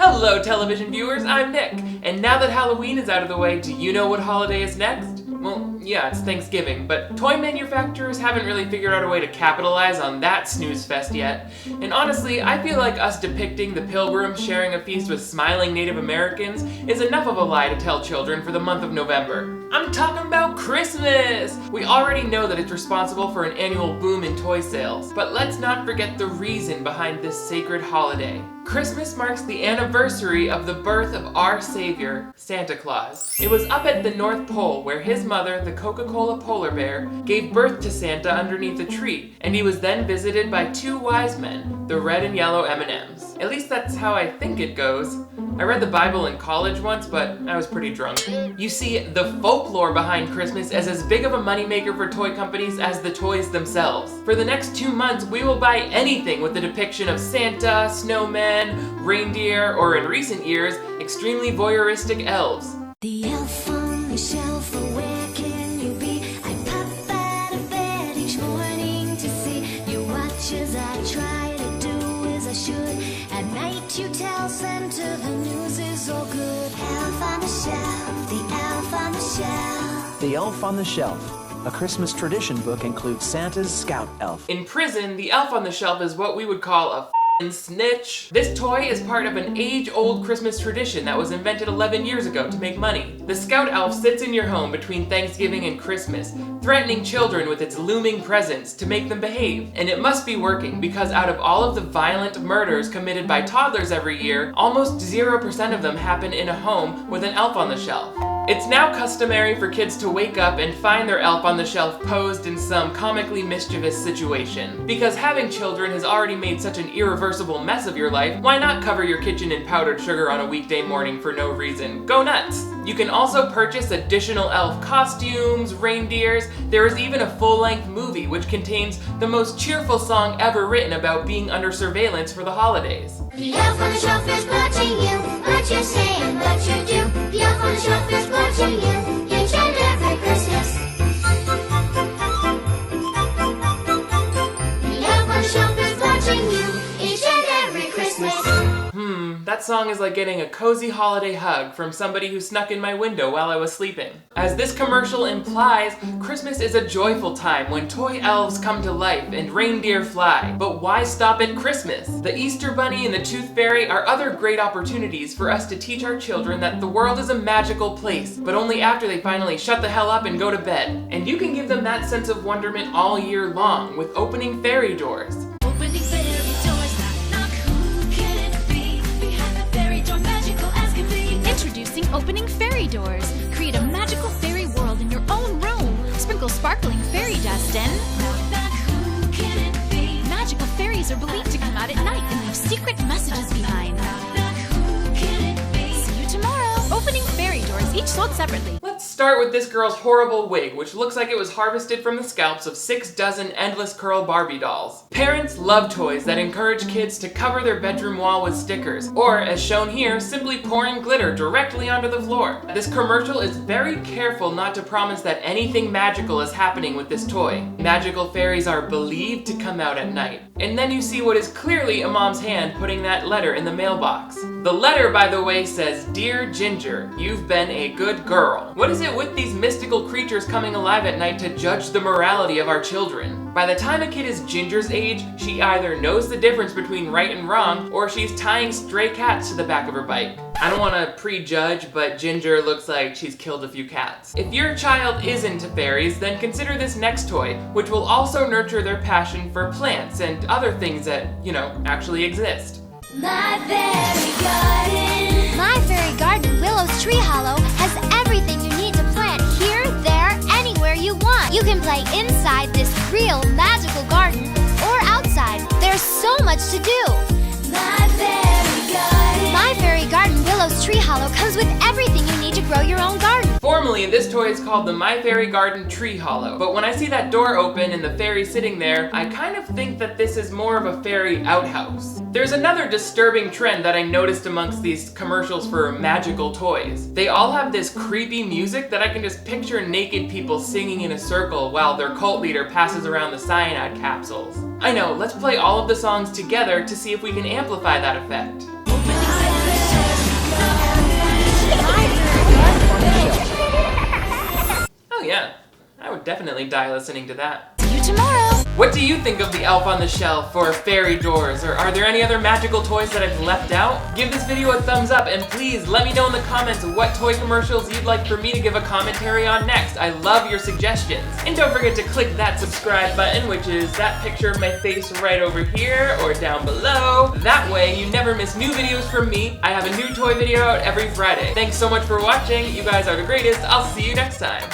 Hello television viewers, I'm Nick, and now that Halloween is out of the way, do you know what holiday is next? Well, yeah, it's Thanksgiving, but toy manufacturers haven't really figured out a way to capitalize on that snooze fest yet. And honestly, I feel like us depicting the Pilgrims sharing a feast with smiling Native Americans is enough of a lie to tell children for the month of November. I'm talking about Christmas! We already know that it's responsible for an annual boom in toy sales, but let's not forget the reason behind this sacred holiday. Christmas marks the anniversary of the birth of our savior, Santa Claus. It was up at the North Pole where his mother, the Coca-Cola polar bear, gave birth to Santa underneath a tree, and he was then visited by two wise men, the red and yellow M&Ms. At least that's how I think it goes. I read the Bible in college once, but I was pretty drunk. You see, the folklore behind Christmas is as big of a moneymaker for toy companies as the toys themselves. For the next 2 months, we will buy anything with the depiction of Santa, snowmen, reindeer, or in recent years, extremely voyeuristic elves. The elf on the shelf, oh, where can you be? I pop out of bed each morning to see you watch as I try to do as I should. At night you tell Santa the news is all good. Elf on the shelf, the elf on the shelf. The Elf on the Shelf, a Christmas tradition book, includes Santa's scout elf. In prison, the elf on the shelf is what we would call a snitch. This toy is part of an age-old Christmas tradition that was invented 11 years ago to make money. The scout elf sits in your home between Thanksgiving and Christmas, threatening children with its looming presence to make them behave. And it must be working, because out of all of the violent murders committed by toddlers every year, almost 0% of them happen in a home with an elf on the shelf. It's now customary for kids to wake up and find their elf on the shelf posed in some comically mischievous situation. Because having children has already made such an irreversible mess of your life, why not cover your kitchen in powdered sugar on a weekday morning for no reason? Go nuts! You can also purchase additional elf costumes, reindeers. There is even a full-length movie which contains the most cheerful song ever written about being under surveillance for the holidays. The elf on the shelf is watching you, what you say and what you do. The elf on the shelf is watching you, each and every Christmas. The elf on the shelf is watching you, each and every Christmas. That song is like getting a cozy holiday hug from somebody who snuck in my window while I was sleeping. As this commercial implies, Christmas is a joyful time when toy elves come to life and reindeer fly. But why stop at Christmas? The Easter Bunny and the Tooth Fairy are other great opportunities for us to teach our children that the world is a magical place, but only after they finally shut the hell up and go to bed. And you can give them that sense of wonderment all year long with opening fairy doors. Opening fairy doors, knock, knock, who can it be? Behind the fairy door, magical as can be. Introducing Opening Fairy Doors. Create a magical fairy world in your own room. Sprinkle sparkling fairy dust in. Knock, knock, who can it be? Magical fairies are believed to come out at night and leave secret messages behind. Knock, knock, who can it be? See you tomorrow. Opening Fairy Doors, each sold separately. Let's start with this girl's horrible wig, which looks like it was harvested from the scalps of 6 dozen endless curl Barbie dolls. Parents love toys that encourage kids to cover their bedroom wall with stickers, or, as shown here, simply pouring glitter directly onto the floor. This commercial is very careful not to promise that anything magical is happening with this toy. Magical fairies are believed to come out at night. And then you see what is clearly a mom's hand putting that letter in the mailbox. The letter, by the way, says, "Dear Ginger, you've been a good girl." What is it with these mystical creatures coming alive at night to judge the morality of our children? By the time a kid is Ginger's age, she either knows the difference between right and wrong, or she's tying stray cats to the back of her bike. I don't want to prejudge, but Ginger looks like she's killed a few cats. If your child is into fairies, then consider this next toy, which will also nurture their passion for plants and other things that, actually exist. My fairy garden. My Fairy Garden Willow's Tree Hollow has everything you need to plant here, there, anywhere you want. You can play inside this real magical garden or outside. There's so much to do. My fairy garden. My Fairy Garden Willow's Tree Hollow comes with everything you need to grow your own garden. Formally, this toy is called the My Fairy Garden Tree Hollow, but when I see that door open and the fairy sitting there, I kind of think that this is more of a fairy outhouse. There's another disturbing trend that I noticed amongst these commercials for magical toys. They all have this creepy music that I can just picture naked people singing in a circle while their cult leader passes around the cyanide capsules. I know, let's play all of the songs together to see if we can amplify that effect. My Oh yeah, I would definitely die listening to that. See you tomorrow. What do you think of the elf on the shelf or fairy doors, or are there any other magical toys that I've left out? Give this video a thumbs up, and please let me know in the comments what toy commercials you'd like for me to give a commentary on next. I love your suggestions. And don't forget to click that subscribe button, which is that picture of my face right over here or down below. That way you never miss new videos from me. I have a new toy video out every Friday. Thanks so much for watching. You guys are the greatest. I'll see you next time.